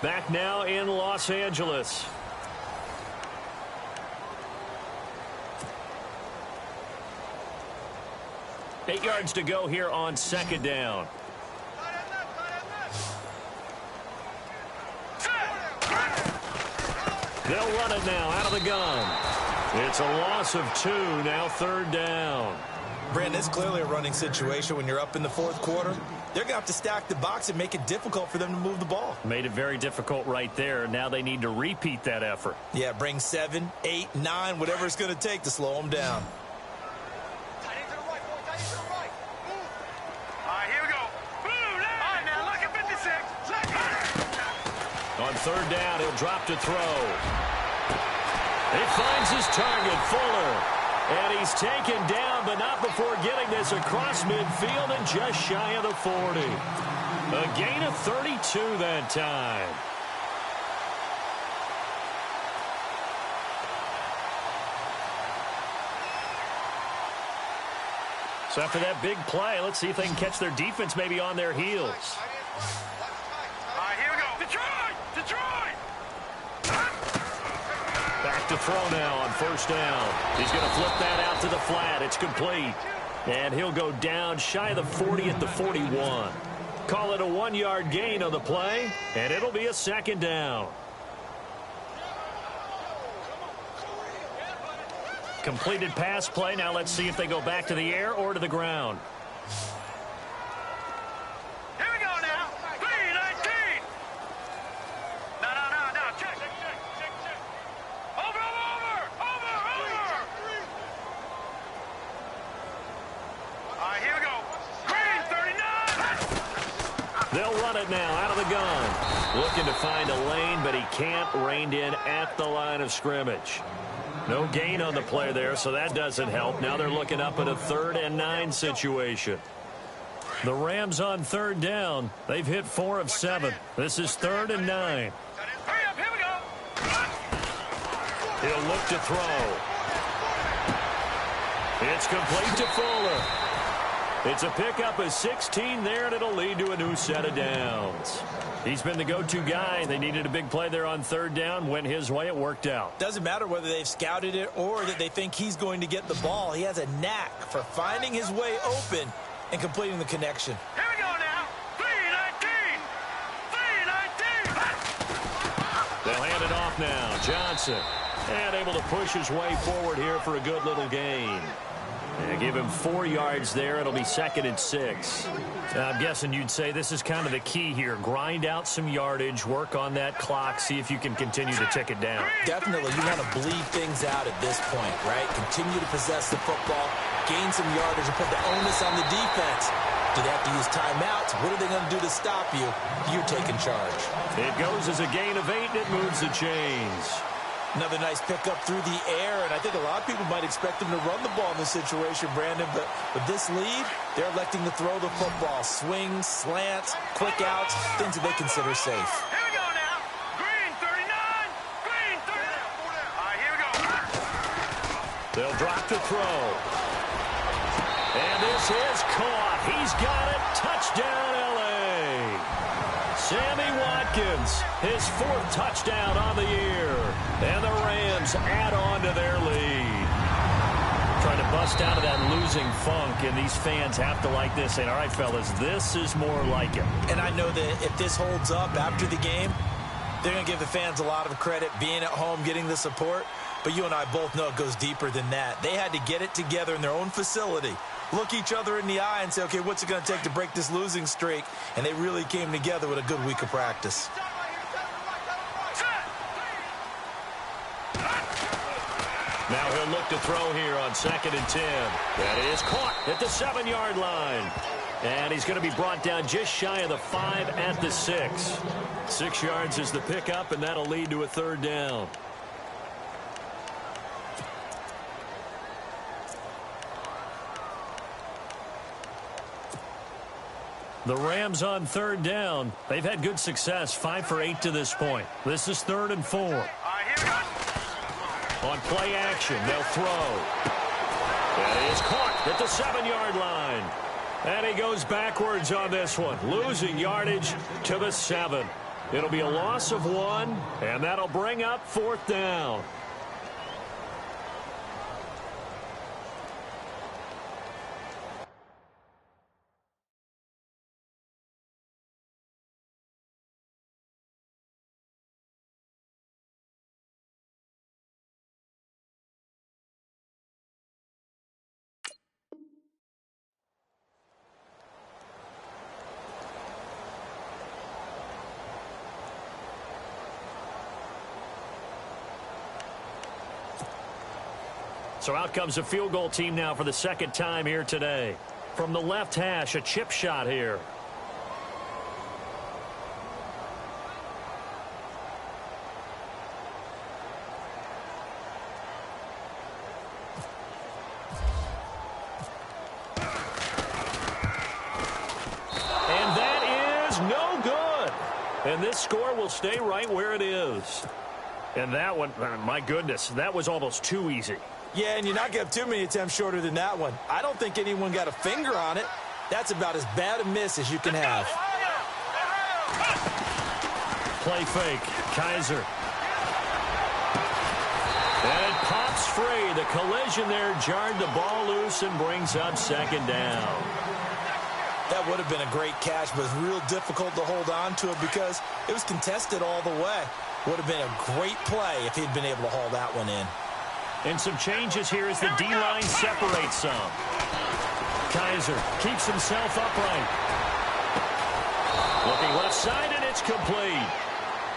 Back now in Los Angeles. Eight yards to go here on second down. They'll run it now out of the gun. It's a loss of 2, now third down. Brandon, it's clearly a running situation when you're up in the fourth quarter. They're going to have to stack the box and make it difficult for them to move the ball. Made it very difficult right there. Now they need to repeat that effort. Yeah, bring 7, 8, 9, whatever it's going to take to slow them down. On third down, he'll drop to throw. He finds his target, Fuller. And he's taken down, but not before getting this across midfield and just shy of the 40. A gain of 32 that time. So after that big play, let's see if they can catch their defense maybe on their heels. Back to throw now on first down. He's going to flip that out to the flat. It's complete. And he'll go down shy of the 40 at the 41. Call it a 1-yard gain on the play, and it'll be a second down. Completed pass play. Now let's see if they go back to the air or to the ground. They'll run it now out of the gun. Looking to find a lane, but he can't. Reined in at the line of scrimmage. No gain on the play there, so that doesn't help. Now they're looking up at a 3rd and 9 situation. The Rams on third down. They've hit 4 of 7. This is 3rd and 9. He'll look to throw. It's complete to Fuller. It's a pickup of 16 there, and it'll lead to a new set of downs. He's been the go-to guy. They needed a big play there on third down. Went his way. It worked out. Doesn't matter whether they've scouted it or that they think he's going to get the ball. He has a knack for finding his way open and completing the connection. Here we go now. 3-19. 3-19. They'll hand it off now. Johnson. And able to push his way forward here for a good little gain. And give him 4 yards there. It'll be 2nd and 6. I'm guessing you'd say this is kind of the key here. Grind out some yardage, work on that clock, see if you can continue to tick it down. Definitely, you want to bleed things out at this point, right? Continue to possess the football, gain some yardage, and put the onus on the defense. Do they have to use timeouts? What are they going to do to stop you? You're taking charge. It goes as a gain of 8, and it moves the chains. Another nice pickup through the air, and I think a lot of people might expect them to run the ball in this situation, Brandon, but with this lead, they're electing to throw the football. Swings, slants, quick outs, things that they consider safe. Here we go now. Green 39. Green 39. All right, here we go. They'll drop to throw. And this is caught. He's got it. Touchdown, L.A. Sammy Watkins, his 4th touchdown on the year. And the Rams add on to their lead. Trying to bust out of that losing funk, and these fans have to like this. Saying, all right, fellas, this is more like it. And I know that if this holds up after the game, they're going to give the fans a lot of credit, being at home, getting the support. But you and I both know it goes deeper than that. They had to get it together in their own facility, look each other in the eye and say, okay, what's it going to take to break this losing streak? And they really came together with a good week of practice. Now he'll look to throw here on 2nd and 10. That is caught at the 7-yard line. And he's going to be brought down just shy of the 5 at the 6. 6 yards is the pickup, and that'll lead to a 3rd down. The Rams on third down. They've had good success, 5 for 8 to this point. This is 3rd and 4. All right, here we go. On play action, they'll throw. That is caught at the 7-yard line. And he goes backwards on this one, losing yardage to the 7. It'll be a loss of 1, and that'll bring up 4th down. So out comes a field goal team now for the 2nd time here today. From the left hash, a chip shot here. And that is no good. And this score will stay right where it is. And that one, my goodness, that was almost too easy. Yeah, and you're not going to have too many attempts shorter than that one. I don't think anyone got a finger on it. That's about as bad a miss as you can have. Play fake. Kaiser. And it pops free. The collision there jarred the ball loose and brings up 2nd down. That would have been a great catch, but it was real difficult to hold on to it because it was contested all the way. Would have been a great play if he'd been able to haul that one in. And some changes here as the D-line separates some. Kaiser keeps himself upright. Looking left side, and it's complete.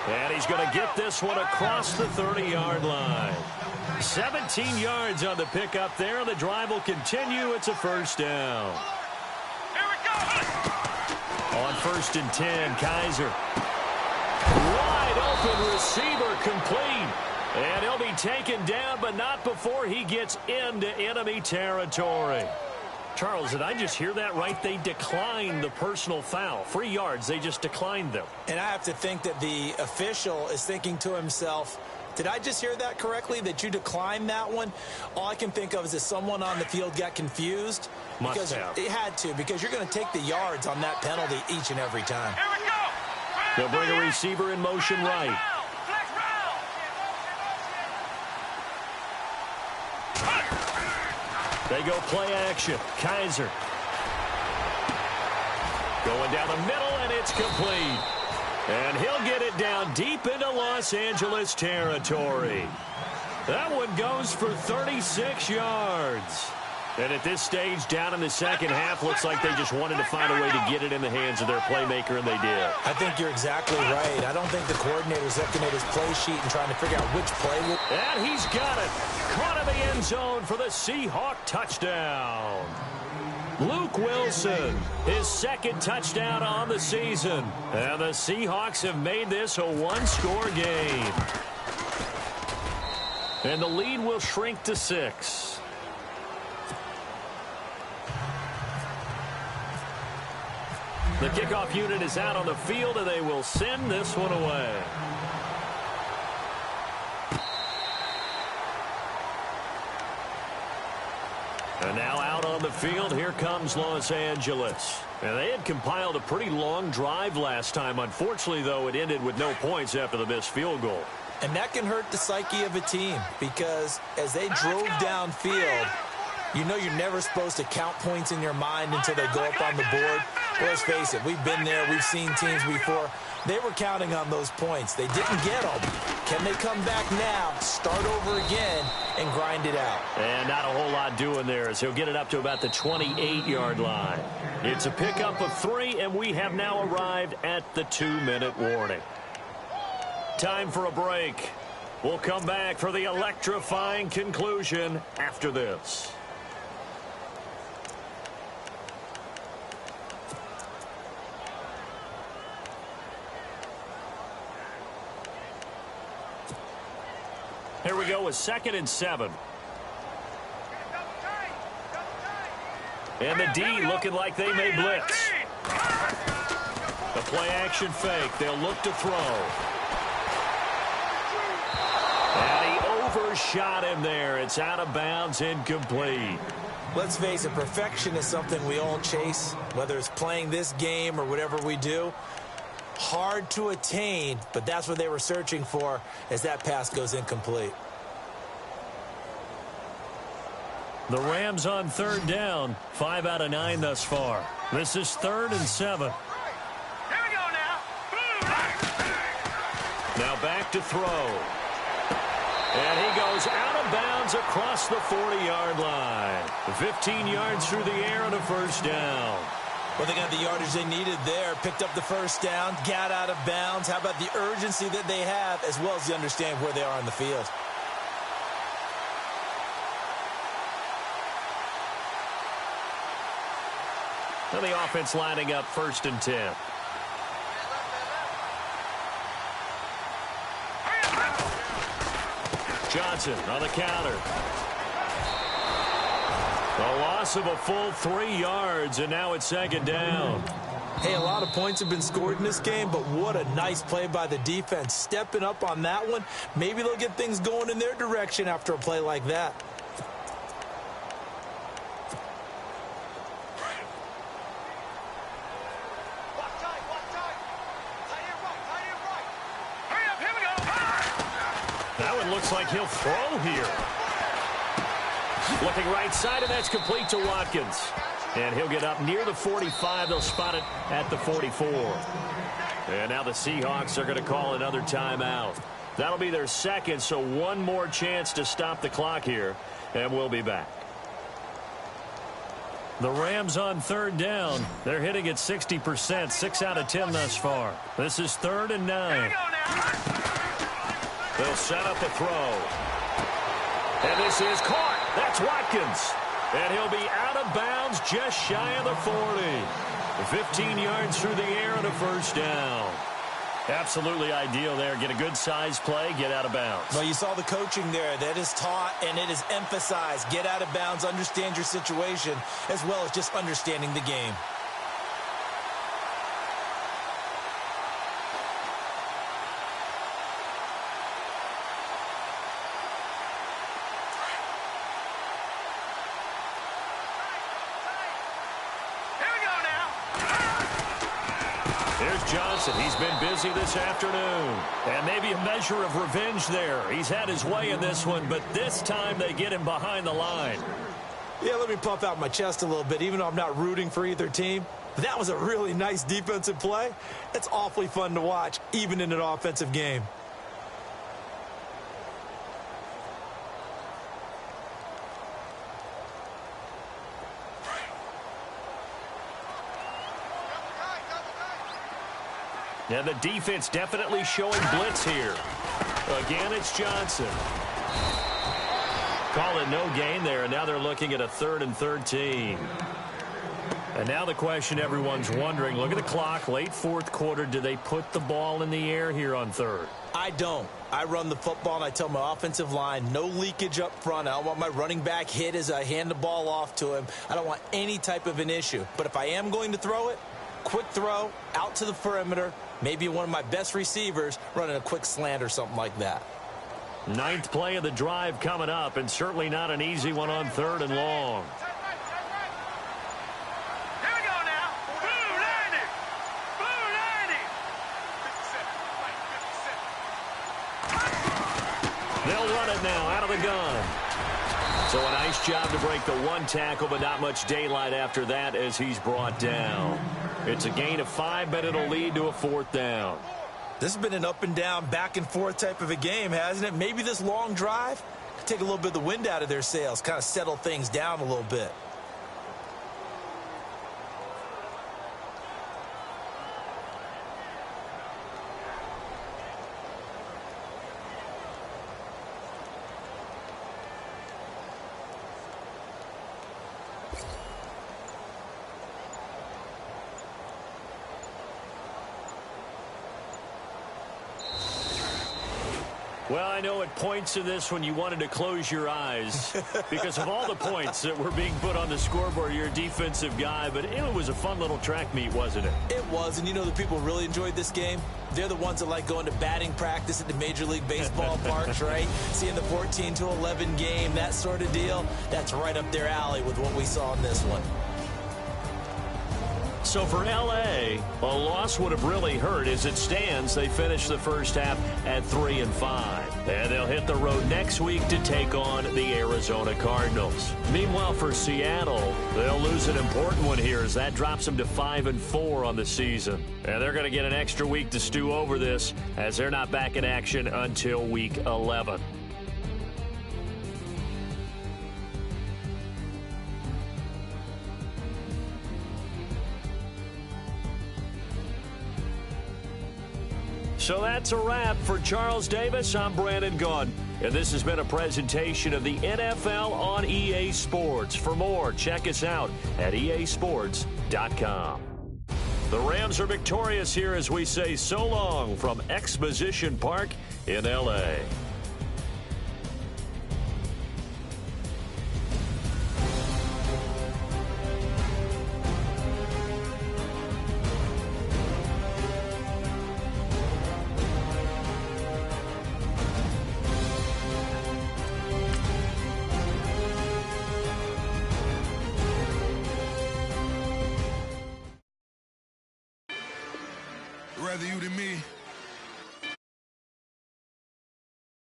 And he's going to get this one across the 30-yard line. 17 yards on the pickup there. The drive will continue. It's a 1st down. Here we go. On 1st and 10, Kaiser. Wide open receiver complete. And he'll be taken down, but not before he gets into enemy territory. Charles, did I just hear that right? They declined the personal foul. 3 yards, they just declined them. And I have to think that the official is thinking to himself, did I just hear that correctly, that you declined that one? All I can think of is that someone on the field got confused. Must have. It had to, because you're going to take the yards on that penalty each and every time. Here we go. They'll bring a receiver in motion right. Flex round. They go play action. Kaiser. Going down the middle, and it's complete. And he'll get it down deep into Los Angeles territory. That one goes for 36 yards. And at this stage, down in the 2nd half, looks like they just wanted to find a way to get it in the hands of their playmaker, and they did. I think you're exactly right. I don't think the coordinator's looking at his play sheet and trying to figure out which play will... And he's got it. Caught in the end zone for the Seahawk touchdown. Luke Wilson, his 2nd touchdown on the season. And the Seahawks have made this a 1-score game. And the lead will shrink to 6. The kickoff unit is out on the field, and they will send this one away. And now out on the field, here comes Los Angeles. And they had compiled a pretty long drive last time. Unfortunately, though, it ended with no points after the missed field goal. And that can hurt the psyche of a team, because as they drove downfield, you know you're never supposed to count points in your mind until they go up on the board. Well, let's face it, we've been there, we've seen teams before. They were counting on those points. They didn't get them. Can they come back now, start over again, and grind it out? And not a whole lot doing there, as he'll get it up to about the 28-yard line. It's a pickup of 3, and we have now arrived at the 2-minute warning. Time for a break. We'll come back for the electrifying conclusion after this. Here we go with 2nd and 7. And the D looking like they may blitz. The play action fake. They'll look to throw. And he overshot him there. It's out of bounds, incomplete. Let's face it, perfection is something we all chase, whether it's playing this game or whatever we do. Hard to attain, but that's what they were searching for as that pass goes incomplete. The Rams on third down, 5 out of 9 thus far. This is 3rd and 7. Here we go now. Now back to throw. And he goes out of bounds across the 40-yard line. 15 yards through the air and a first down. Well, they got the yardage they needed there, picked up the first down, got out of bounds. How about the urgency that they have, as well as the understanding where they are on the field? Now the offense lining up 1st and 10. Johnson on the counter. A loss of a full 3 yards, and now it's 2nd down. Hey, a lot of points have been scored in this game, but what a nice play by the defense. Stepping up on that one, maybe they'll get things going in their direction after a play like that. That one looks like he'll throw here. Looking right side, and that's complete to Watkins. And he'll get up near the 45. They'll spot it at the 44. And now the Seahawks are going to call another timeout. That'll be their second, so one more chance to stop the clock here, and we'll be back. The Rams on third down. They're hitting at 60%, 6 out of 10 thus far. This is 3rd and 9. They'll set up a throw. And this is caught. That's Watkins. And he'll be out of bounds just shy of the 40. 15 yards through the air and a first down. Absolutely ideal there. Get a good size play, get out of bounds. Well, you saw the coaching there. That is taught and it is emphasized. Get out of bounds, understand your situation, as well as just understanding the game. Johnson, he's been busy this afternoon. And maybe a measure of revenge there. He's had his way in this one, but this time they get him behind the line. Yeah, let me puff out my chest a little bit, even though I'm not rooting for either team. That was a really nice defensive play. It's awfully fun to watch, even in an offensive game. And the defense definitely showing blitz here. Again, it's Johnson. Call it no gain there, and now they're looking at a 3rd and 13. And now the question everyone's wondering, look at the clock, late 4th quarter, do they put the ball in the air here on 3rd? I don't. I run the football, and I tell my offensive line, no leakage up front. I don't want my running back hit as I hand the ball off to him. I don't want any type of an issue. But if I am going to throw it, quick throw, out to the perimeter, maybe one of my best receivers running a quick slant or something like that. 9th play of the drive coming up, and certainly not an easy one on 3rd and long. Here we go now. Blue 90. Blue 90. They'll run it now out of the gun. So a nice job to break the one tackle, but not much daylight after that as he's brought down. It's a gain of 5, but it'll lead to a 4th down. This has been an up and down, back and forth type of a game, hasn't it? Maybe this long drive could take a little bit of the wind out of their sails, kind of settle things down a little bit. Well, I know at points in this when you wanted to close your eyes because of all the points that were being put on the scoreboard. You're a defensive guy, but it was a fun little track meet, wasn't it? It was, and you know the people really enjoyed this game? They're the ones that like going to batting practice at the Major League Baseball parks, right? Seeing the 14-11 game, that sort of deal. That's right up their alley with what we saw in this one. So for L.A., a loss would have really hurt. As it stands, they finished the first half at 3-5. And they'll hit the road next week to take on the Arizona Cardinals. Meanwhile, for Seattle, they'll lose an important one here as that drops them to 5-4 on the season. And they're going to get an extra week to stew over this as they're not back in action until week 11. So that's a wrap. For Charles Davis, I'm Brandon Gaudin. And this has been a presentation of the NFL on EA Sports. For more, check us out at easports.com. The Rams are victorious here as we say so long from Exposition Park in L.A. Rather you than me.